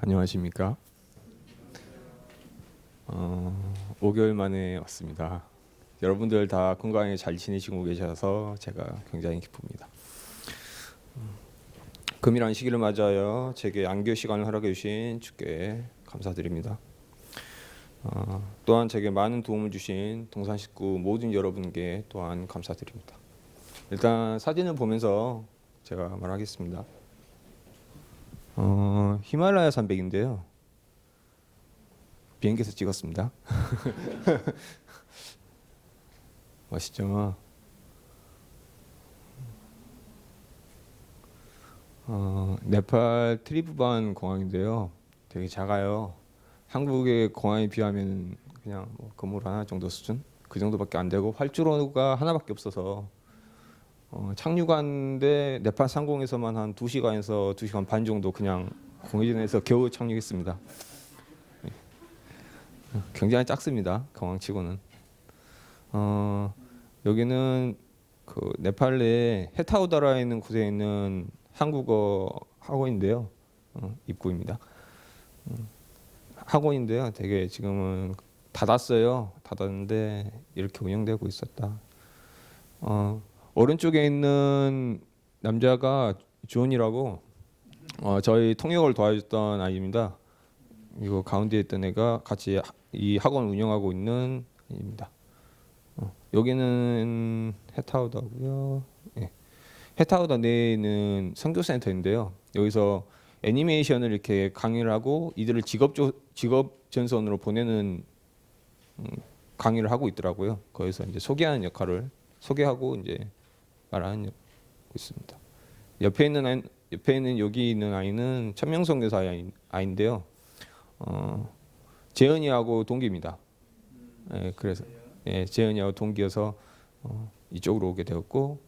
안녕하십니까? 5개월 만에 왔습니다. 여러분들 다 건강하게 잘 지내시고 계셔서 제가 굉장히 기쁩니다. 금일한 시기를 맞아요. 제게 안교 시간을 허락해 주신 주께 감사드립니다. 또한 제게 많은 도움을 주신 동산 식구 모든 여러분께 또한 감사드립니다. 일단 사진을 보면서 제가 말하겠습니다. 히말라야 산맥인데요. 비행기에서 찍었습니다. 멋있죠? 네팔 트리부반 공항인데요. 되게 작아요. 한국의 공항에 비하면 그냥 뭐 건물 하나 정도 수준? 그 정도밖에 안 되고 활주로가 하나밖에 없어서 착륙하는데 네팔 상공에서만 한 2시간에서 2시간 반 정도 그냥 공회전에서 겨우 착륙했습니다. 굉장히 작습니다. 공항치고는. 여기는 그 네팔 내 헤타우다라에 있는 곳에 있는 한국어 학원인데요. 입구입니다. 학원인데요. 되게 지금은 닫았어요. 닫았는데 이렇게 운영되고 있었다. 오른쪽에 있는 남자가 존이라고 저희 통역을 도와줬던 아이입니다. 이거 가운데 있던 애가 같이 이 학원 운영하고 있는 아이입니다. 여기는 해타우다고요. 예. 해타우다 내에 있는 선교센터인데요. 여기서 애니메이션을 이렇게 강의를 하고 이들을 직업 전선으로 보내는 강의를 하고 있더라고요. 거기서 이제 소개하는 역할을 소개하고 이제 말하는 있습니다. 옆에 있는 여기 있는 아이는 천명선교사 아이인데요. 재은이하고 동기입니다. 예, 그래서 재은이하고 동기여서 이쪽으로 오게 되었고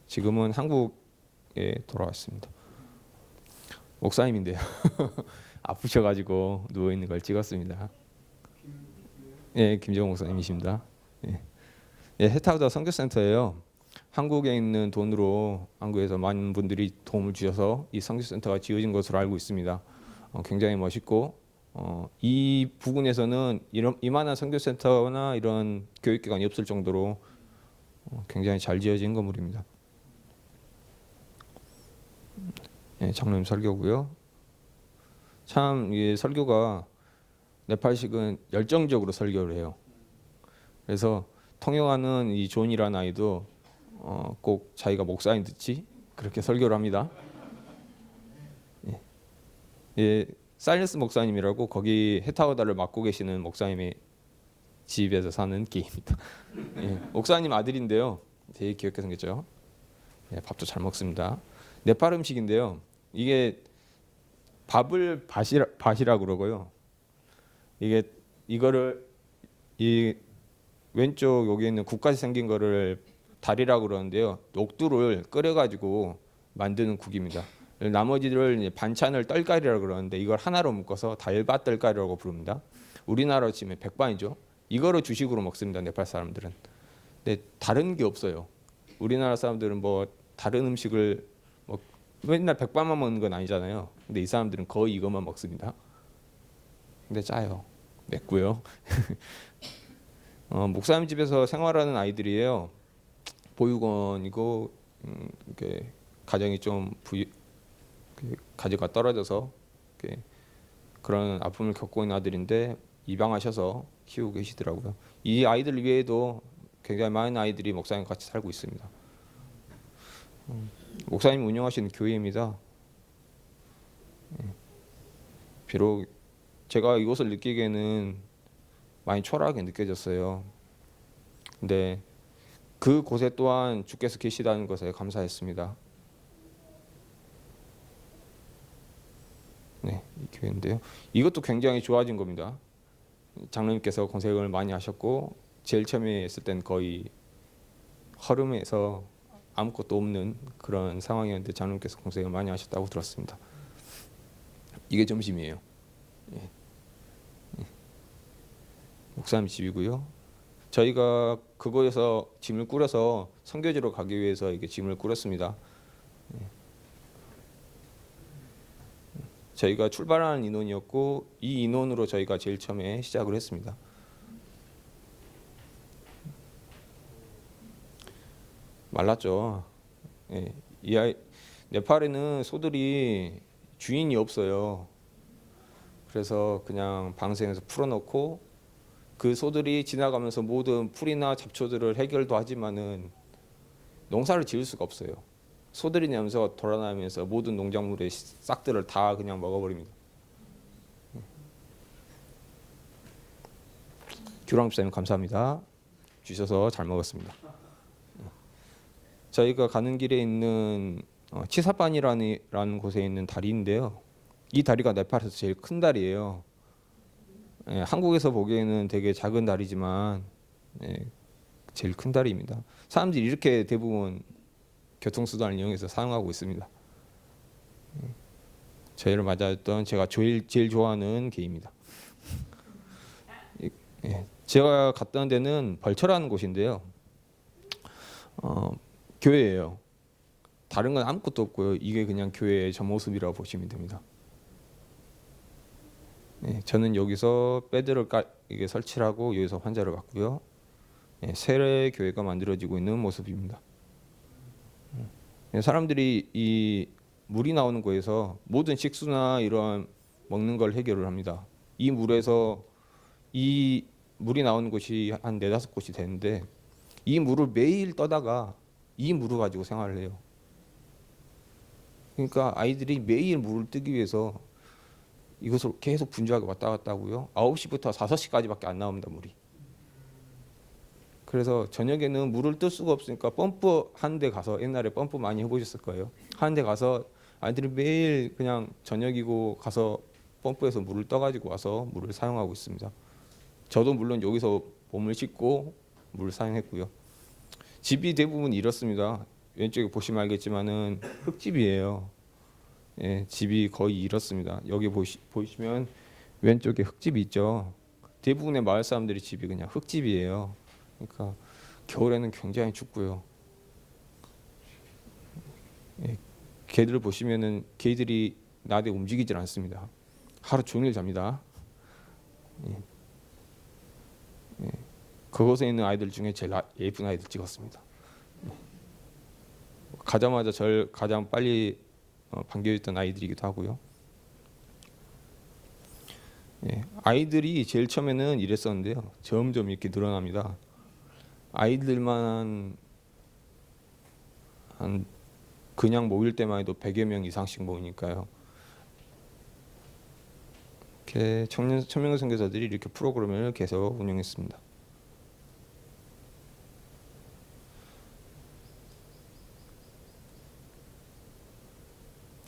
지금은 한국에 돌아왔습니다. 목사님인데요. 아프셔가지고 누워 있는 걸 찍었습니다. 예, 김정호 목사님이십니다. 예, 해타우다 선교센터예요. 한국에 있는 돈으로 한국에서 많은 분들이 도움을 주셔서 이 선교센터가 지어진 것으로 알고 있습니다. 굉장히 멋있고 이 부근에서는 이만한 선교센터나 이런 교육기관이 없을 정도로 굉장히 잘 지어진 건물입니다. 예, 장로님 설교고요. 참 이 설교가 네팔식은 열정적으로 설교를 해요. 그래서 통역하는 이 존이라는 아이도 꼭 자기가 목사인 듯이 그렇게 설교를 합니다. 예. 예, 사일러스 목사님이라고 거기 해타우다를 맡고 계시는 목사님의 집에서 사는 개입니다. 예, 목사님 아들인데요. 되게 귀엽게 생겼죠. 예, 밥도 잘 먹습니다. 네팔 음식인데요. 이게 밥을 밭이라 그러고요. 이거를 이 왼쪽 여기 있는 국같이 생긴 거를 다리라고 그러는데요. 녹두를 끓여가지고 만드는 국입니다. 나머지를 이제 반찬을 떨가리라고 그러는데 이걸 하나로 묶어서 달밭 떨가리라고 부릅니다. 우리나라로 치면 백반이죠. 이거를 주식으로 먹습니다. 네팔 사람들은. 근데 다른 게 없어요. 우리나라 사람들은 뭐 다른 음식을 뭐 맨날 백반만 먹는 건 아니잖아요. 근데 이 사람들은 거의 이것만 먹습니다. 근데 짜요. 맵고요. 목사님 집에서 생활하는 아이들이에요. 보육원이고 이렇게 가정이 좀 가지가 떨어져서 그런 아픔을 겪고 있는 아들인데 입양하셔서 키우고 계시더라고요. 이 아이들 외에도 굉장히 많은 아이들이 목사님과 같이 살고 있습니다. 목사님 운영하시는 교회입니다. 비록 제가 이곳을 느끼기에는 많이 초라하게 느껴졌어요. 근데 그 곳에 또한 주께서 계시다는 것에 감사했습니다. 네, 이 교회인데요. 이것도 굉장히 좋아진 겁니다. 장로님께서 고생을 많이 하셨고 제일 처음에 했을 땐 거의 허름해서 아무것도 없는 그런 상황이었는데 장로님께서 고생을 많이 하셨다고 들었습니다. 이게 점심이에요. 예. 목사님 집이고요. 저희가 그곳에서 짐을 꾸려서 선교지로 가기 위해서 이게 짐을 꾸렸습니다. 저희가 출발하는 인원이었고 이 인원으로 저희가 제일 처음에 시작을 했습니다. 말랐죠. 예, 네팔에는 소들이 주인이 없어요. 그래서 그냥 방생해서 풀어놓고 그 소들이 지나가면서 모든 풀이나 잡초들을 해결도 하지만은 농사를 지을 수가 없어요. 소들이 내면서 돌아다니면서 모든 농작물의 싹들을 다 그냥 먹어버립니다. 규랑 목사님 감사합니다. 주셔서 잘 먹었습니다. 저희가 가는 길에 있는 치사반이라는 곳에 있는 다리인데요. 이 다리가 네팔에서 제일 큰 다리예요. 예, 한국에서 보기에는 되게 작은 다리지만 예, 제일 큰 다리입니다. 사람들이 이렇게 대부분 교통수단을 이용해서 사용하고 있습니다. 저희를 맞았던 제가 제일 좋아하는 게입니다. 예, 제가 갔던 데는 벌처라는 곳인데요. 교회예요. 다른 건 아무것도 없고요. 이게 그냥 교회의 저 모습이라고 보시면 됩니다. 예, 저는 여기서 배드를 이게 설치를 하고 여기서 환자를 봤고요. 예, 세례 교회가 만들어지고 있는 모습입니다. 예, 사람들이 이 물이 나오는 곳에서 모든 식수나 이런 먹는 걸 해결을 합니다. 이 물에서 이 물이 나오는 곳이 한 4-5곳이 되는데 이 물을 매일 떠다가 이 물을 가지고 생활을 해요. 그러니까 아이들이 매일 물을 뜨기 위해서 이것을 계속 분주하게 왔다 갔다 하고요. 9시부터 5시까지밖에 안 나옵니다, 물이. 그래서 저녁에는 물을 뜰 수가 없으니까 펌프 한 대 가서, 옛날에 펌프 많이 해보셨을 거예요. 한 대 가서 아이들이 매일 그냥 저녁이고 가서 펌프에서 물을 떠가지고 와서 물을 사용하고 있습니다. 저도 물론 여기서 몸을 씻고 물을 사용했고요. 집이 대부분 이렇습니다. 왼쪽에 보시면 알겠지만은 흙집이에요. 예, 집이 거의 이렇습니다. 여기 보시면 왼쪽에 흙집이 있죠. 대부분의 마을 사람들이 집이 그냥 흙집이에요. 그러니까 겨울에는 굉장히 춥고요. 예, 개들 보시면은 개들이 낮에 움직이질 않습니다. 하루 종일 잡니다. 예. 예. 그곳에 있는 아이들 중에 제일 예쁜 아이들 찍었습니다. 가자마자 절 가장 빨리 반겨있던 아이들이기도 하고요. 예, 아이들이 제일 처음에는 이랬었는데요. 점점 이렇게 늘어납니다. 아이들만 한 그냥 모일 때만 해도 100여 명 이상씩 모이니까요. 이렇게 청년 선교사들이 이렇게 프로그램을 계속 운영했습니다.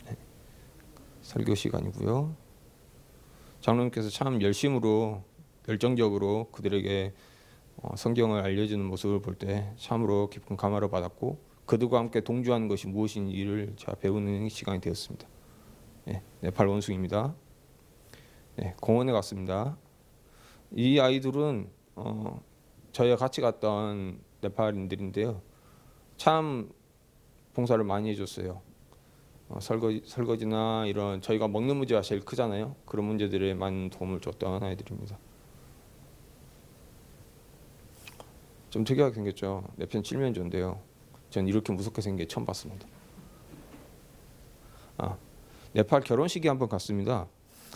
네, 설교 시간이고요. 장로님께서 참 열정적으로 그들에게 성경을 알려주는 모습을 볼 때 참으로 깊은 감화를 받았고 그들과 함께 동조하는 것이 무엇인지를 제가 배우는 시간이 되었습니다. 네, 네팔 원숭이입니다. 네, 공원에 갔습니다. 이 아이들은 저희가 같이 갔던 네팔인들인데요. 참 봉사를 많이 해줬어요. 설거지나 이런 저희가 먹는 문제가 제일 크잖아요. 그런 문제들에 많은 도움을 줬던 아이들입니다. 좀 특이하게 생겼죠. 내 편 칠면조인데요. 전 이렇게 무섭게 생긴 게 처음 봤습니다. 네팔 결혼식에 한번 갔습니다.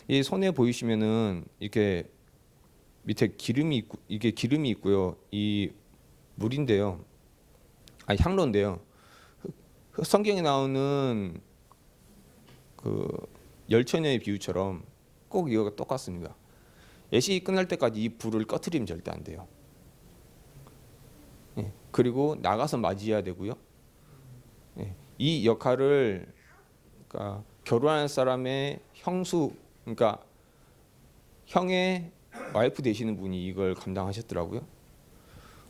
이 손에 보이시면은 이렇게 밑에 이게 기름이 있고요. 이 물인데요. 향로인데요. 성경에 나오는 그 열처녀의 비유처럼 꼭 이거가 똑같습니다. 예식이 끝날 때까지 이 불을 꺼트리면 절대 안 돼요. 예, 그리고 나가서 맞이해야 되고요. 예, 이 역할을 그러니까 결혼한 사람의 형수, 그러니까 형의 와이프 되시는 분이 이걸 감당하셨더라고요.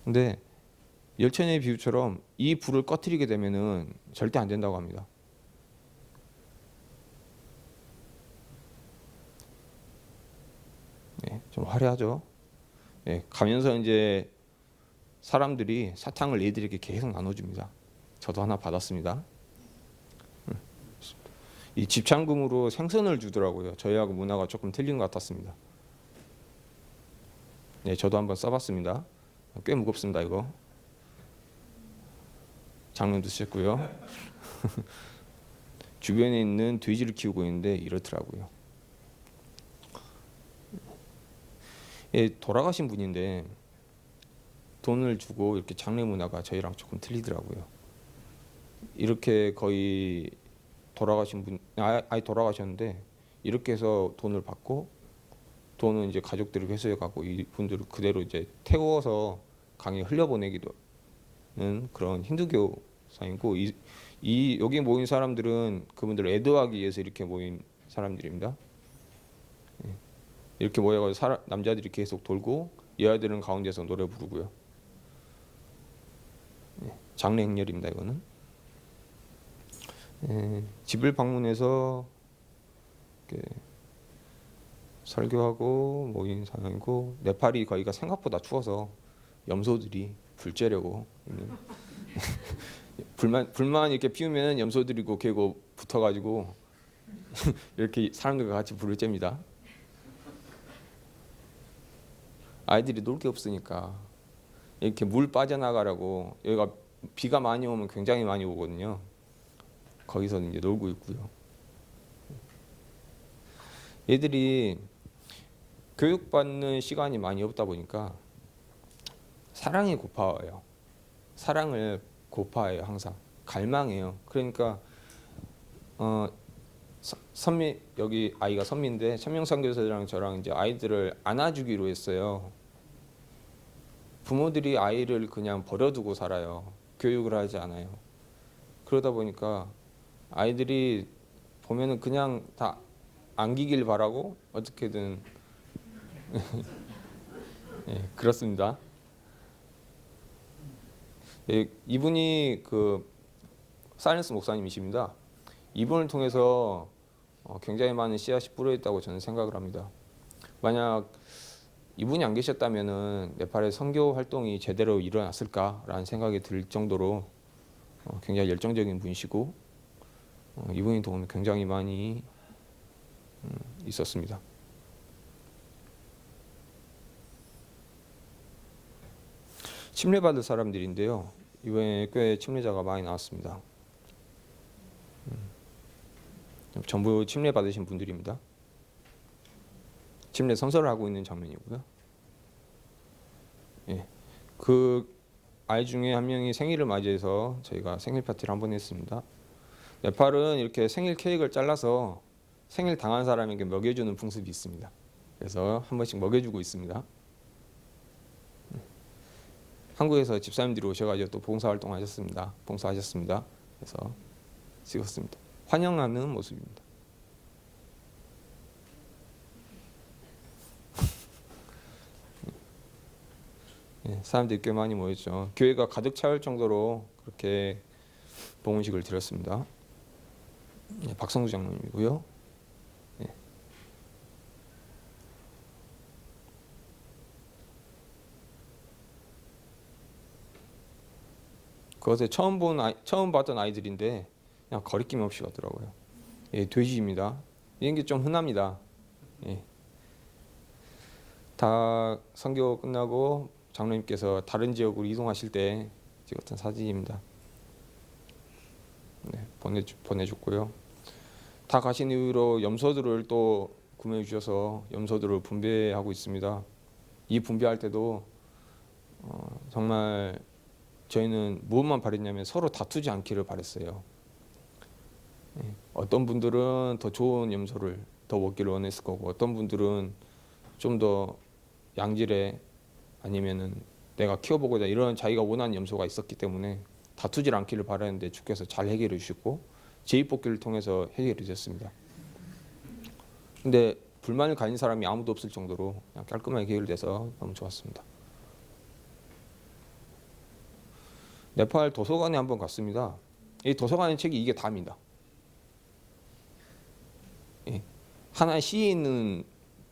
근데 열처녀의 비유처럼 이 불을 꺼트리게 되면은 절대 안 된다고 합니다. 예, 좀 화려하죠. 예, 가면서 이제 사람들이 사탕을 얘들에게 계속 나눠줍니다. 저도 하나 받았습니다. 이 집창금으로 생선을 주더라고요. 저희하고 문화가 조금 틀린 것 같았습니다. 네, 저도 한번 써봤습니다. 꽤 무겁습니다, 이거. 장면도 쓰셨고요. 주변에 있는 돼지를 키우고 있는데 이렇더라고요. 예, 돌아가신 분인데 돈을 주고 이렇게 장례 문화가 저희랑 조금 틀리더라고요. 이렇게 거의 돌아가신 분, 아예 돌아가셨는데 이렇게 해서 돈을 받고 돈은 이제 가족들이 회수해 가고 이분들을 그대로 이제 태워서 강에 흘려보내기도 하는 그런 힌두교사이고 이 여기 모인 사람들은 그분들을 애도하기 위해서 이렇게 모인 사람들입니다. 이렇게 모여가지고 남자들이 계속 돌고 여자들은 가운데서 노래 부르고요. 장례 행렬입니다. 이거는 집을 방문해서 이렇게 설교하고 모인 상황이고 네팔이 거기가 생각보다 추워서 염소들이 불 쬐려고 불만 이렇게 피우면 염소들이 개고 붙어가지고 이렇게 사람들과 같이 불을 쬐입니다. 아이들이 놀 게 없으니까 이렇게 물 빠져나가라고 여기가 비가 많이 오면 굉장히 많이 오거든요. 거기서 이제 놀고 있고요. 얘들이 교육받는 시간이 많이 없다 보니까 사랑이 고파요. 사랑을 고파해요. 항상 갈망해요. 그러니까 선미 여기 아이가 선미인데 천명상 교사랑 저랑 이제 아이들을 안아주기로 했어요. 부모들이 아이를 그냥 버려두고 살아요. 교육을 하지 않아요. 그러다 보니까 아이들이 보면은 그냥 다 안기길 바라고 어떻게든 예, 그렇습니다. 예, 이분이 그 사이런스 목사님이십니다. 이분을 통해서 굉장히 많은 씨앗이 뿌려있다고 저는 생각을 합니다. 만약 이분이 안 계셨다면은 네팔의 선교 활동이 제대로 일어났을까라는 생각이 들 정도로 굉장히 열정적인 분이시고 이분의 도움이 굉장히 많이 있었습니다. 침례받을 사람들인데요. 이번에 꽤 침례자가 많이 나왔습니다. 전부 침례받으신 분들입니다. 침례 선서를 하고 있는 장면이고요. 예, 그 아이 중에 한 명이 생일을 맞이해서 저희가 생일 파티를 한번 했습니다. 네팔은 이렇게 생일 케이크를 잘라서 생일 당한 사람에게 먹여주는 풍습이 있습니다. 그래서 한 번씩 먹여주고 있습니다. 한국에서 집사님들이 오셔가지고 또 봉사활동 하셨습니다. 봉사하셨습니다. 그래서 찍었습니다. 환영하는 모습입니다. 예, 사람들이 꽤 많이 모였죠. 교회가 가득 차올 정도로 그렇게 봉헌식을 드렸습니다. 예, 박성수 장로님이고요. 예. 그것에 처음 봤던 아이들인데 그냥 거리낌 없이 가더라고요. 예, 돼지입니다. 이런 게 좀 흔합니다. 예. 다 선교 끝나고 장로님께서 다른 지역으로 이동하실 때 찍었던 사진입니다. 네, 보내줬고요. 다 가신 이후로 염소들을 또 구매해 주셔서 염소들을 분배하고 있습니다. 이 분배할 때도 정말 저희는 무엇만 바랬냐면 서로 다투지 않기를 바랬어요. 어떤 분들은 더 좋은 염소를 더 먹기를 원했을 거고 어떤 분들은 좀 더 양질의 아니면은 내가 키워보고자 이런 자기가 원하는 염소가 있었기 때문에 다투질 않기를 바라는데 주께서 잘 해결해 주셨고 제입뽑기를 통해서 해결해 주셨습니다. 근데 불만을 가진 사람이 아무도 없을 정도로 그냥 깔끔하게 해결돼서 너무 좋았습니다. 네팔 도서관에 한번 갔습니다. 이 도서관의 책이 이게 다입니다. 예. 하나의 시에 있는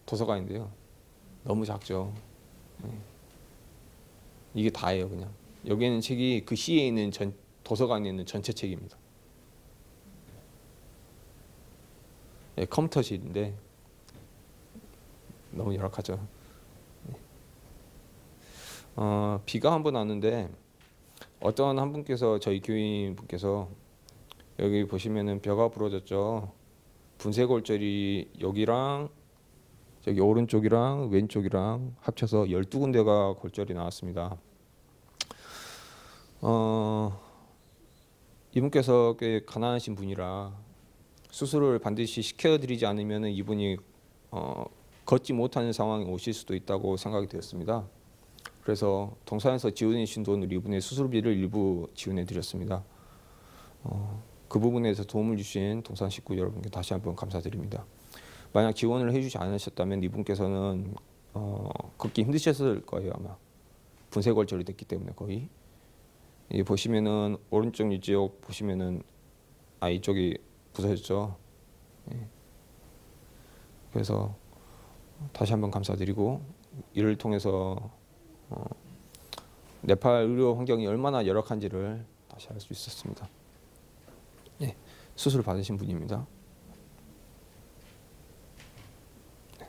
도서관인데요. 너무 작죠. 예. 이게 다예요, 그냥. 여기에는 책이 그 시에 있는 도서관에 있는 전체 책입니다. 컴퓨터실인데 너무 열악하죠. 비가 한 번 왔는데 어떤 한 분께서 저희 교인 분께서 여기 보시면은 벼가 부러졌죠. 분쇄골절이 여기랑 저기 오른쪽이랑 왼쪽이랑 합쳐서 12군데가 골절이 나왔습니다. 이분께서 꽤 가난하신 분이라 수술을 반드시 시켜드리지 않으면 이분이 걷지 못하는 상황이 오실 수도 있다고 생각이 되었습니다. 그래서 동산에서 지원해 주신 돈으로 이분의 수술비를 일부 지원해 드렸습니다. 그 부분에서 도움을 주신 동산 식구 여러분께 다시 한번 감사드립니다. 만약 지원을 해주지 않으셨다면 이분께서는 걷기 힘드셨을 거예요. 아마 분쇄골절이 됐기 때문에 거의. 이 보시면은 오른쪽 이쪽 보시면은 이쪽이 부서졌죠. 예. 그래서 다시 한번 감사드리고 이를 통해서 네팔 의료 환경이 얼마나 열악한지를 다시 알 수 있었습니다. 예, 수술 받으신 분입니다. 네.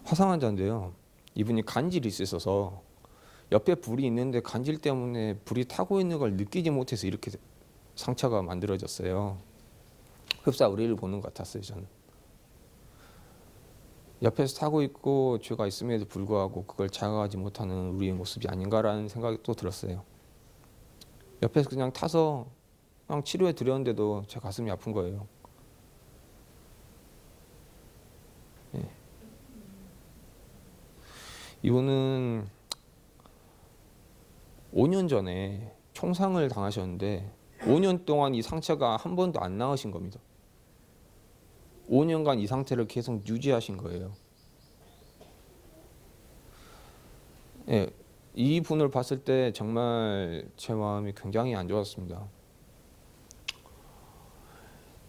화상 환자인데요. 이분이 간질이 있어서 옆에 불이 있는데 간질 때문에 불이 타고 있는 걸 느끼지 못해서 이렇게 상처가 만들어졌어요. 흡사 의뢰를 보는 것 같았어요. 저는 옆에서 타고 있고 죄가 있음에도 불구하고 그걸 자각하지 못하는 우리의 모습이 아닌가라는 생각이 또 들었어요. 옆에서 그냥 타서 그냥 치료해 드렸는데도 제 가슴이 아픈 거예요. 예. 이분은 5년 전에 총상을 당하셨는데 5년 동안 이 상처가 한 번도 안 나으신 겁니다. 5년간 이 상태를 계속 유지하신 거예요. 예, 이 분을 봤을 때 정말 제 마음이 굉장히 안 좋았습니다.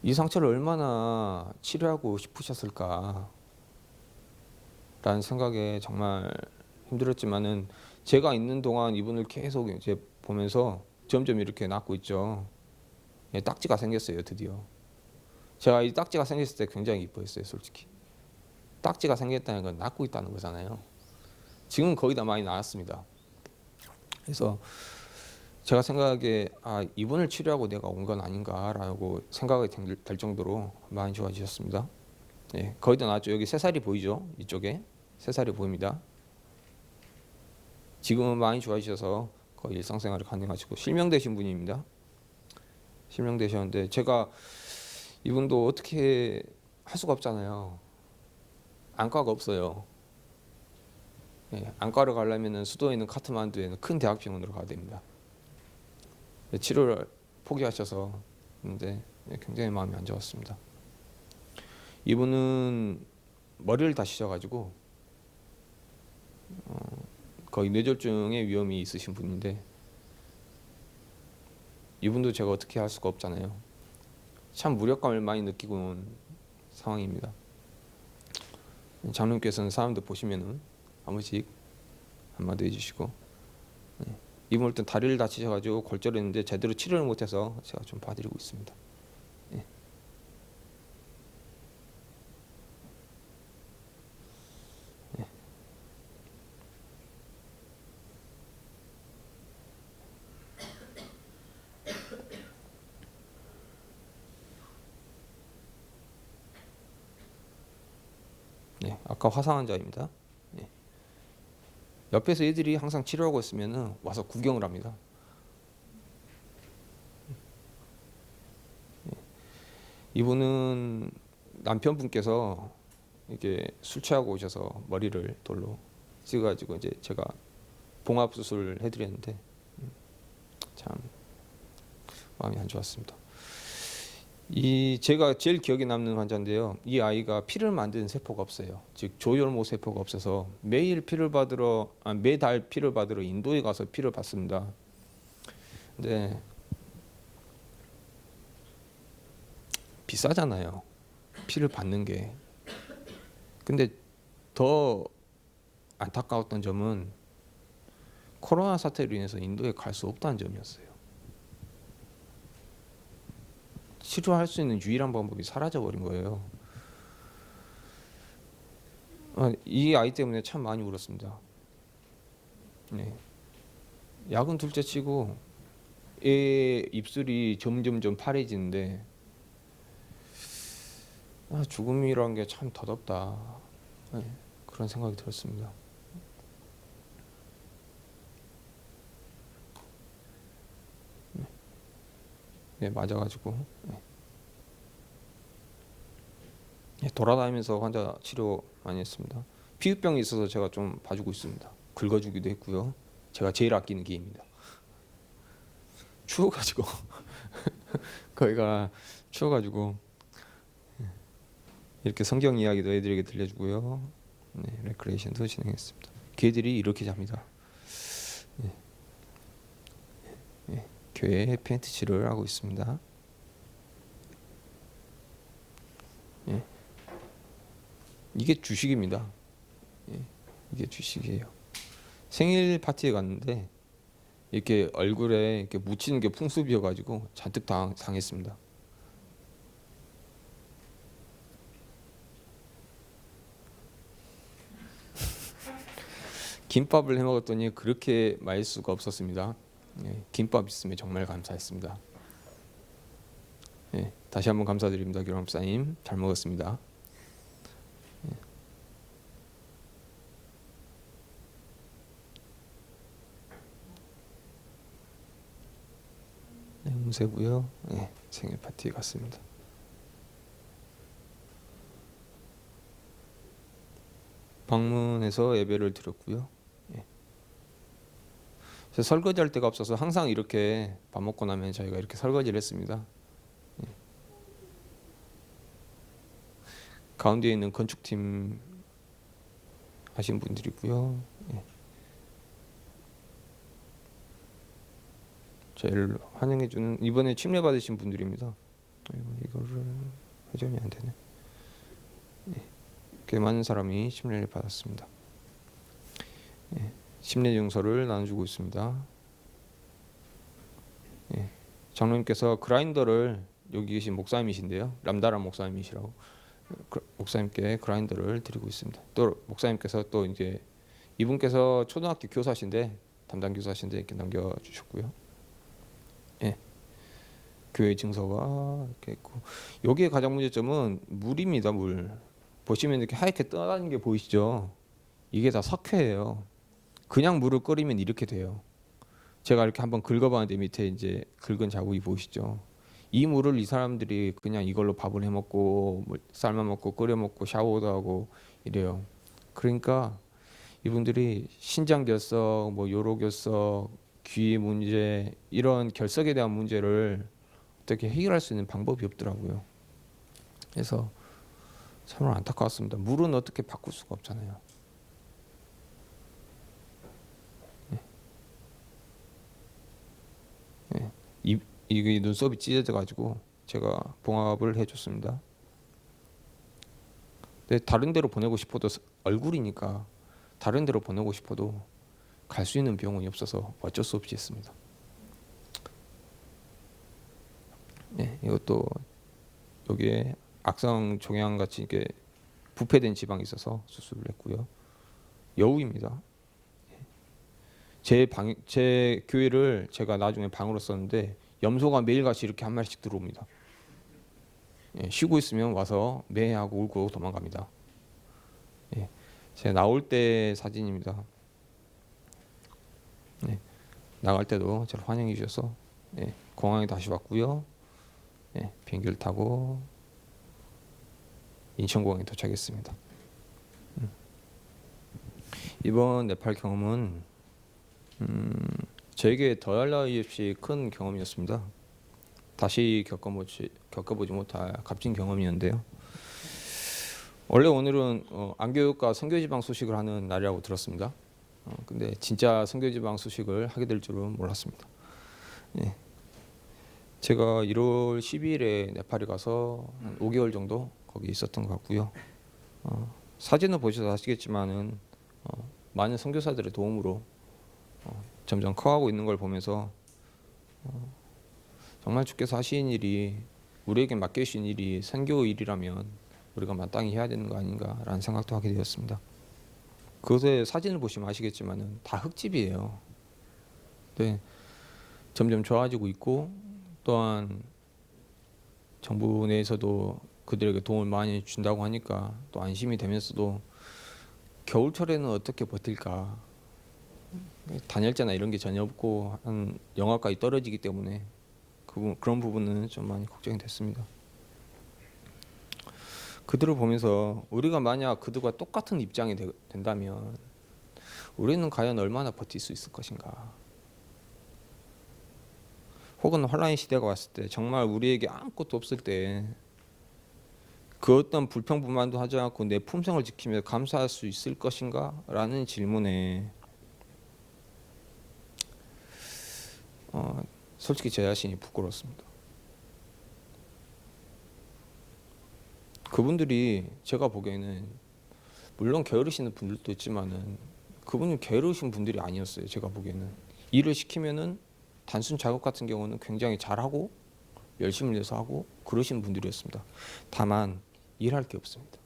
이 상처를 얼마나 치료하고 싶으셨을까 라는 생각에 정말 힘들었지만은 제가 있는 동안 이분을 계속 이제 보면서 점점 이렇게 낫고 있죠. 예, 딱지가 생겼어요, 드디어. 제가 이 딱지가 생겼을 때 굉장히 이뻐했어요, 솔직히. 딱지가 생겼다는 건 낫고 있다는 거잖아요. 지금 거의 다 많이 나았습니다. 그래서 제가 생각에 이분을 치료하고 내가 온 건 아닌가라고 생각이 될 정도로 많이 좋아지셨습니다. 예, 거의 다 나았죠. 여기 새살이 보이죠? 이쪽에 새살이 보입니다. 지금은 많이 좋아지셔서 거의 일상생활이 가능하시고 실명되신 분입니다. 실명되셨는데 제가 이분도 어떻게 할 수가 없잖아요. 안과가 없어요. 예, 안과를 가려면 수도에 있는 카트만두에 있는 큰 대학병원으로 가야 됩니다. 치료를 포기하셔서 근데 굉장히 마음이 안 좋았습니다. 이분은 머리를 다치셔가지고 거의 뇌졸중의 위험이 있으신 분인데 이분도 제가 어떻게 할 수가 없잖아요. 참 무력감을 많이 느끼고 온 상황입니다. 장로님께서는 사람들 보시면은 한 번씩 한마디 해주시고 이분 일단 다리를 다치셔가지고 골절했는데 제대로 치료를 못해서 제가 좀 봐드리고 있습니다. 예. 예. 네, 아까 화상 환자입니다. 예. 옆에서 애들이 항상 치료하고 있으면 와서 구경을 합니다. 예. 이분은 남편분께서 이게 술 취하고 오셔서 머리를 돌로 찍어가지고 이제 제가 봉합 수술을 해드렸는데 참 마음이 안 좋았습니다. 제가 제일 기억에 남는 환자인데요. 이 아이가 피를 만드는 세포가 없어요. 즉 조혈모 세포가 없어서 매달 피를 받으러 인도에 가서 피를 받습니다. 근데 비싸잖아요. 피를 받는 게. 근데 더 안타까웠던 점은 코로나 사태로 인해서 인도에 갈 수 없다는 점이었어요. 치료할 수 있는 유일한 방법이 사라져 버린 거예요. 이 아이 때문에 참 많이 울었습니다. 네. 약은 둘째치고 애 입술이 점점점 파래지는데 죽음이라는 게 참 더덥다. 네. 그런 생각이 들었습니다. 네, 맞아가지고 돌아다니면서 환자 치료 많이 했습니다. 피부병이 있어서 제가 좀 봐주고 있습니다. 긁어주기도 했고요. 제가 제일 아끼는 기입니다. 추워가지고 거기가 추워가지고 이렇게 성경 이야기도 애들에게 들려주고요. 네, 레크레이션도 진행했습니다. 개들이 이렇게 잡니다. 네. 네, 교회에 페인트 칠을 하고 있습니다. 네. 이게 주식입니다. 네, 이게 주식이에요. 생일 파티에 갔는데 이렇게 얼굴에 이렇게 묻히는 게 풍습이어가지고 잔뜩 상했습니다. 김밥을 해 먹었더니 그렇게 맛있을 수가 없었습니다. 네, 김밥 있으면 정말 감사했습니다. 네, 다시 한번 감사드립니다. 교랑 목사님 잘 먹었습니다. 네, 홍세고요. 네, 생일 파티에 갔습니다. 방문해서 예배를 드렸고요. 설거지할 데가 없어서 항상 이렇게 밥 먹고 나면 저희가 이렇게 설거지를 했습니다. 가운데에 있는 건축팀 하신 분들이고요. 저희를 환영해주는 이번에 침례 받으신 분들입니다. 이거를 회전이 안 되네. 꽤 많은 사람이 침례를 받았습니다. 침례 증서를 나눠주고 있습니다. 장로님께서 그라인더를 여기 계신 목사님이신데요. 람다란 목사님이시라고 목사님께 그라인더를 드리고 있습니다. 또 목사님께서 또 이제 이분께서 초등학교 교사신데 담당 교사신데 이렇게 남겨주셨고요. 교회 증서가 이렇게 있고 여기에 가장 문제점은 물입니다. 물 보시면 이렇게 하얗게 떠다니는 게 보이시죠? 이게 다 석회예요. 그냥 물을 끓이면 이렇게 돼요. 제가 이렇게 한번 긁어봤는데 밑에 이제 긁은 자국이 보이시죠? 이 물을 이 사람들이 그냥 이걸로 밥을 해 먹고 삶아 먹고 끓여 먹고 샤워도 하고 이래요. 그러니까 이분들이 신장 결석, 요로 결석, 귀 문제 이런 결석에 대한 문제를 어떻게 해결할 수 있는 방법이 없더라고요. 그래서 참으로 안타까웠습니다. 물은 어떻게 바꿀 수가 없잖아요. 이 눈썹이 찢어져가지고 제가 봉합을 해줬습니다. 근데 다른 데로 보내고 싶어도 얼굴이니까 다른 데로 보내고 싶어도 갈 수 있는 병원이 없어서 어쩔 수 없이 했습니다. 이것도 여기에 악성 종양 같이 이게 부패된 지방이 있어서 수술을 했고요. 여우입니다. 제 교회를 제가 나중에 방으로 썼는데 염소가 매일같이 이렇게 한 마리씩 들어옵니다. 쉬고 있으면 와서 매하고 울고 도망갑니다. 제가 나올 때 사진입니다. 나갈 때도 저를 환영해 주셔서 공항에 다시 왔고요. 비행기를 타고 인천공항에 도착했습니다. 이번 네팔 경험은 저에게 더할 나위 없이 큰 경험이었습니다. 다시 겪어보지 못할 값진 경험이었는데요. 원래 오늘은 안교육과 선교지방 소식을 하는 날이라고 들었습니다. 근데 진짜 선교지방 소식을 하게 될 줄은 몰랐습니다. 제가 1월 12일에 네팔에 가서 한 5개월 정도 거기 있었던 것 같고요. 사진을 보셔서 아시겠지만은 많은 선교사들의 도움으로 점점 커가고 있는 걸 보면서 정말 주께서 하신 일이, 우리에게 맡겨주신 일이 선교 일이라면 우리가 마땅히 해야 되는 거 아닌가라는 생각도 하게 되었습니다. 그것의 사진을 보시면 아시겠지만은 다 흙집이에요. 네, 점점 좋아지고 있고, 또한 정부 내에서도 그들에게 도움을 많이 준다고 하니까 또 안심이 되면서도 겨울철에는 어떻게 버틸까, 단열재나 이런 게 전혀 없고 한 영하까지 떨어지기 때문에 그런 부분은 좀 많이 걱정이 됐습니다. 그들을 보면서 우리가 만약 그들과 똑같은 입장이 된다면 우리는 과연 얼마나 버틸 수 있을 것인가. 혹은 혼란의 시대가 왔을 때, 정말 우리에게 아무것도 없을 때 그 어떤 불평불만도 하지 않고 내 품성을 지키며 감사할 수 있을 것인가? 라는 질문에 솔직히 제 자신이 부끄럽습니다. 그분들이 제가 보기에는 물론 게으르시는 분들도 있지만은 그분은 게으르신 분들이 아니었어요. 제가 보기에는 일을 시키면은 단순 작업 같은 경우는 굉장히 잘하고 열심히 내서 하고 그러시는 분들이었습니다. 다만 일할 게 없습니다.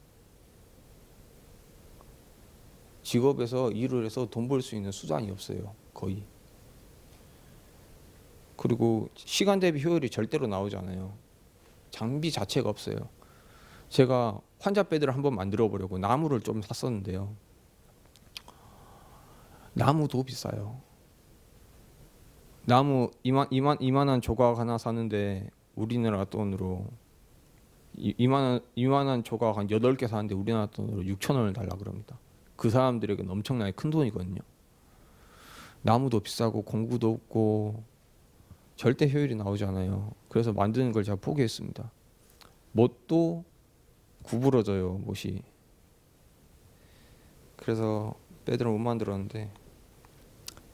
직업에서 일을 해서 돈 벌 수 있는 수단이 없어요. 거의. 그리고 시간 대비 효율이 절대로 나오지 않아요. 장비 자체가 없어요. 제가 환자 베드를 한번 만들어 보려고 나무를 좀 샀었는데요. 나무도 비싸요. 나무 이만한 조각 하나 사는데 우리나라 돈으로 2만원 조각 한 8개 사는데 우리나라 돈으로 6,000원을 달라 그럽니다. 그 사람들에게는 엄청나게 큰 돈이거든요. 나무도 비싸고 공구도 없고 절대 효율이 나오지 않아요. 그래서 만드는 걸 제가 포기했습니다. 못도 구부러져요, 못이. 그래서 베드를 못 만들었는데,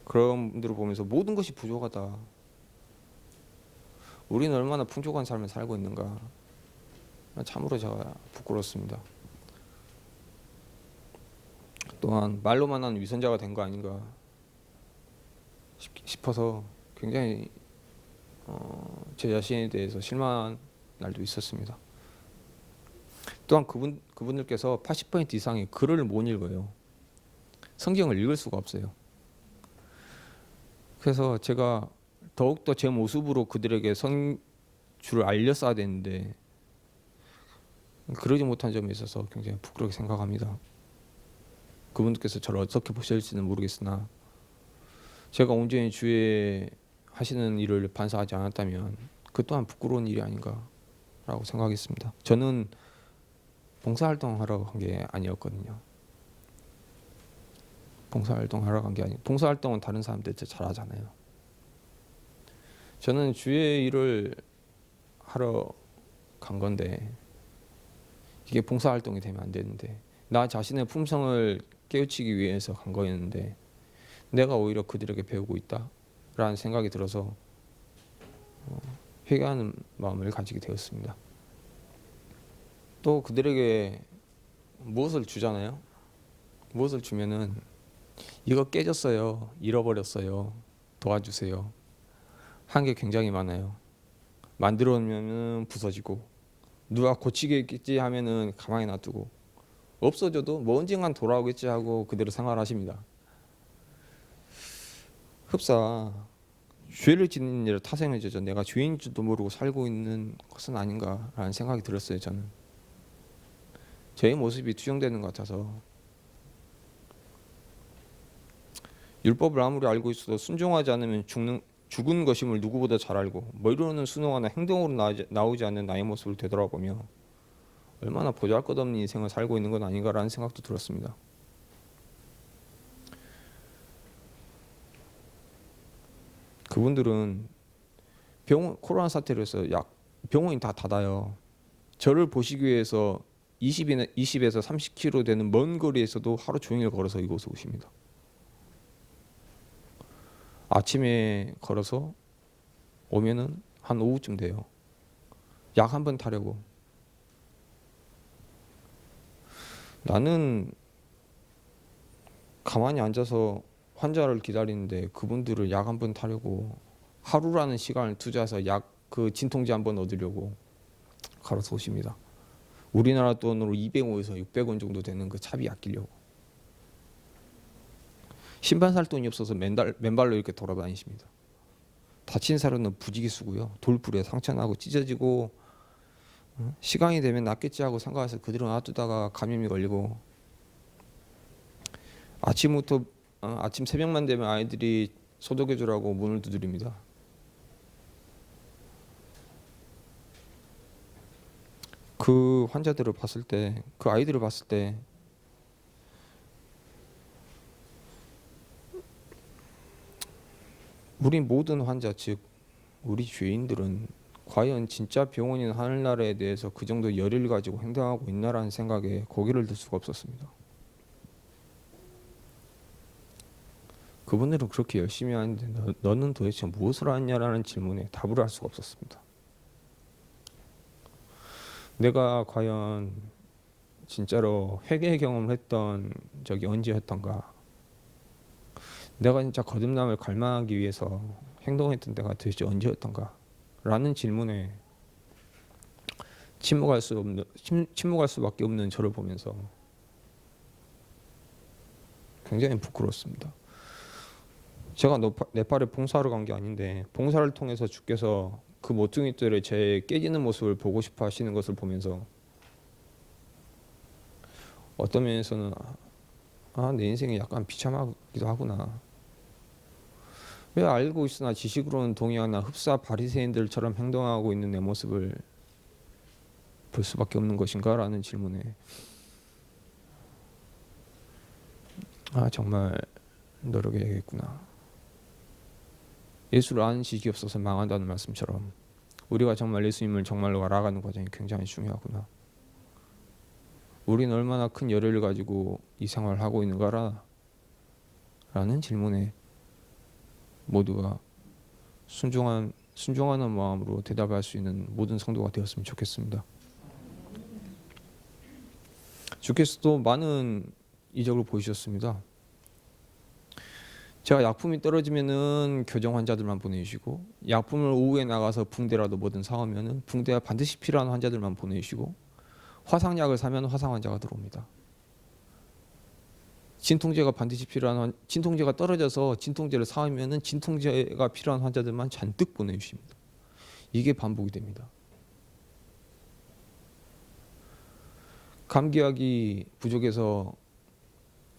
그런 분들을 보면서 모든 것이 부족하다. 우리는 얼마나 풍족한 삶을 살고 있는가. 참으로 제가 부끄럽습니다. 또한 말로만 하는 위선자가 된 거 아닌가 싶어서 굉장히 제 자신에 대해서 실망한 날도 있었습니다. 또한 그분들께서 80% 이상의 글을 못 읽어요. 성경을 읽을 수가 없어요. 그래서 제가 더욱더 제 모습으로 그들에게 성주를 알렸어야 되는데 그러지 못한 점에 있어서 굉장히 부끄럽게 생각합니다. 그분들께서 저를 어떻게 보실지는 모르겠으나 제가 온전히 주의 하시는 일을 반사하지 않았다면 그 또한 부끄러운 일이 아닌가라고 생각했습니다. 저는 봉사활동하러 간 게 아니었거든요. 봉사활동하러 간 게 아니고, 봉사활동은 다른 사람들 잘 하잖아요. 저는 주의 일을 하러 간 건데 이게 봉사활동이 되면 안 되는데, 나 자신의 품성을 깨우치기 위해서 간 거였는데 내가 오히려 그들에게 배우고 있다라는 생각이 들어서 회개하는 마음을 가지게 되었습니다. 또 그들에게 무엇을 주잖아요. 무엇을 주면은 이거 깨졌어요, 잃어버렸어요, 도와주세요. 한 게 굉장히 많아요. 만들어 놓으면 부서지고, 누가 고치겠지 하면은 가만히 놔두고, 없어져도 뭐 언젠간 돌아오겠지 하고 그대로 생활하십니다. 흡사 죄를 짓는 일을 타성을 져서 내가 죄인 줄도 모르고 살고 있는 것은 아닌가라는 생각이 들었어요. 저는 제 모습이 투영되는 것 같아서, 율법을 아무리 알고 있어도 순종하지 않으면 죽은 것임을 누구보다 잘 알고 머리로는 순응하나 행동으로 나오지 않는 나의 모습을 되돌아보며 얼마나 보잘것없는 인생을 살고 있는 건 아닌가라는 생각도 들었습니다. 그분들은 코로나 사태로 해서 병원이 다 닫아요. 저를 보시기 위해서 20에서 30km 되는 먼 거리에서도 하루 종일 걸어서 이곳에 오십니다. 아침에 걸어서 오면은 한 오후쯤 돼요. 약 한 번 타려고. 나는 가만히 앉아서 환자를 기다리는데 그분들을 약 한 번 타려고 하루라는 시간을 투자해서 약 그 진통제 한 번 얻으려고 걸어서 오십니다. 우리나라 돈으로 205에서 600원 정도 되는 그 차비 아끼려고. 신발 살 돈이 없어서 맨발로 이렇게 돌아다니십니다. 다친 사람은 부지기수고요. 돌불에 상처나고 찢어지고 시간이 되면 낫겠지 하고 생각해서 그대로 놔두다가 감염이 걸리고 아침부터 아침 새벽만 되면 아이들이 소독해 주라고 문을 두드립니다. 그 환자들을 봤을 때, 그 아이들을 봤을 때 우리 모든 환자, 즉 우리 죄인들은 과연 진짜 병원인 하늘나라에 대해서 그 정도 열의를 가지고 행동하고 있나라는 생각에 고개를 들 수가 없었습니다. 그분들은 그렇게 열심히 하는데 너는 도대체 무엇을 하냐라는 질문에 답을 할 수가 없었습니다. 내가 과연 진짜로 회개 경험을 했던 적이 언제였던가, 내가 진짜 거듭남을 갈망하기 위해서 행동했던 때가 도대체 언제였던가 라는 질문에 침묵할 수밖에 없는 저를 보면서 굉장히 부끄러웠습니다. 제가 네팔에 봉사하러 간 게 아닌데 봉사를 통해서 주께서 그 모퉁이들의 제 깨지는 모습을 보고 싶어 하시는 것을 보면서 어떤 면에서는 내 인생이 약간 비참하기도 하구나. 왜 알고 있으나 지식으로는 동의하나 흡사 바리새인들처럼 행동하고 있는 내 모습을 볼 수밖에 없는 것인가? 라는 질문에 정말 노력해야겠구나. 예수를 아는 지식이 없어서 망한다는 말씀처럼 우리가 정말 예수님을 정말로 알아가는 과정이 굉장히 중요하구나. 우리는 얼마나 큰 열의를 가지고 이 생활을 하고 있는가 라는 질문에 모두가 순종하는 마음으로 대답할 수 있는 모든 성도가 되었으면 좋겠습니다. 주께서도 많은 이적을 보이셨습니다. 제가 약품이 떨어지면은 교정 환자들만 보내주시고, 약품을 오후에 나가서 붕대라도 뭐든 사오면은 붕대가 반드시 필요한 환자들만 보내주시고, 화상약을 사면 화상 환자가 들어옵니다. 진통제가 반드시 필요한 진통제가 떨어져서 진통제를 사오면은 진통제가 필요한 환자들만 잔뜩 보내주십니다. 이게 반복이 됩니다. 감기약이 부족해서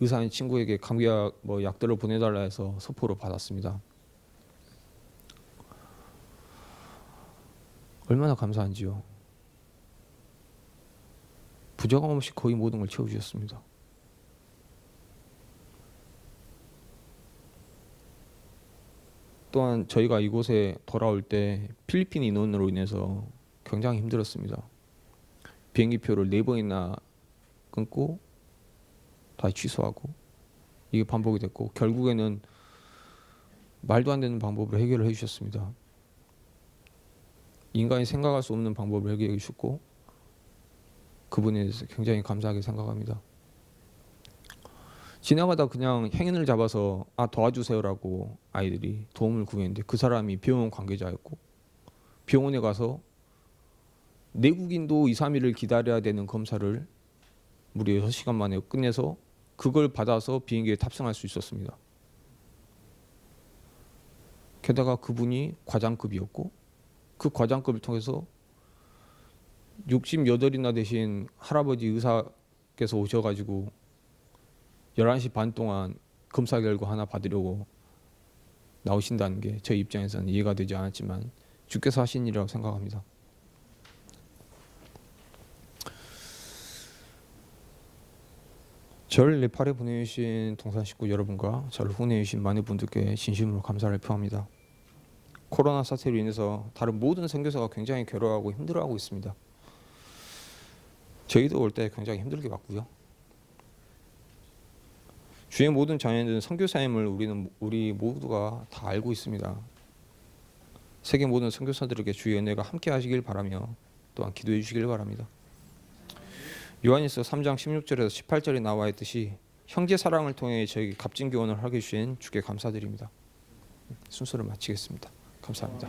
의사인 친구에게 감기약 약들을 보내달라 해서 서포를 받았습니다. 얼마나 감사한지요. 부족함 없이 거의 모든 걸 채워주셨습니다. 또한 저희가 이곳에 돌아올 때 필리핀 인원으로 인해서 굉장히 힘들었습니다. 비행기표를 4번이나 끊고 다시 취소하고 이게 반복이 됐고 결국에는 말도 안 되는 방법으로 해결을 해주셨습니다. 인간이 생각할 수 없는 방법을 해결해 주셨고 그분에 대해서 굉장히 감사하게 생각합니다. 지나가다 그냥 행인을 잡아서 도와주세요라고 아이들이 도움을 구했는데 그 사람이 병원 관계자였고 병원에 가서 내국인도 2, 3일을 기다려야 되는 검사를 무려 6시간 만에 끝내서 그걸 받아서 비행기에 탑승할 수 있었습니다. 게다가 그분이 과장급이었고 그 과장급을 통해서 68이나 되신 할아버지 의사께서 오셔가지고 11시 반 동안 검사 결과 하나 받으려고 나오신다는 게 제 입장에서는 이해가 되지 않았지만 주께서 하신 일이라고 생각합니다. 저를 네팔에 보내주신 동산 식구 여러분과 저를 후원해주신 많은 분들께 진심으로 감사를 표합니다. 코로나 사태로 인해서 다른 모든 선교사가 굉장히 괴로워하고 힘들어하고 있습니다. 저희도 올 때 굉장히 힘들게 봤고요. 주의 모든 자녀들은 선교사임을 우리 모두가 다 알고 있습니다. 세계 모든 선교사들에게 주의 은혜가 함께 하시길 바라며 또한 기도해 주시길 바랍니다. 요한일서 3장 16절에서 18절에 나와 있듯이 형제 사랑을 통해 저에게 값진 교훈을 하게 주신 주께 감사드립니다. 순서를 마치겠습니다. 감사합니다.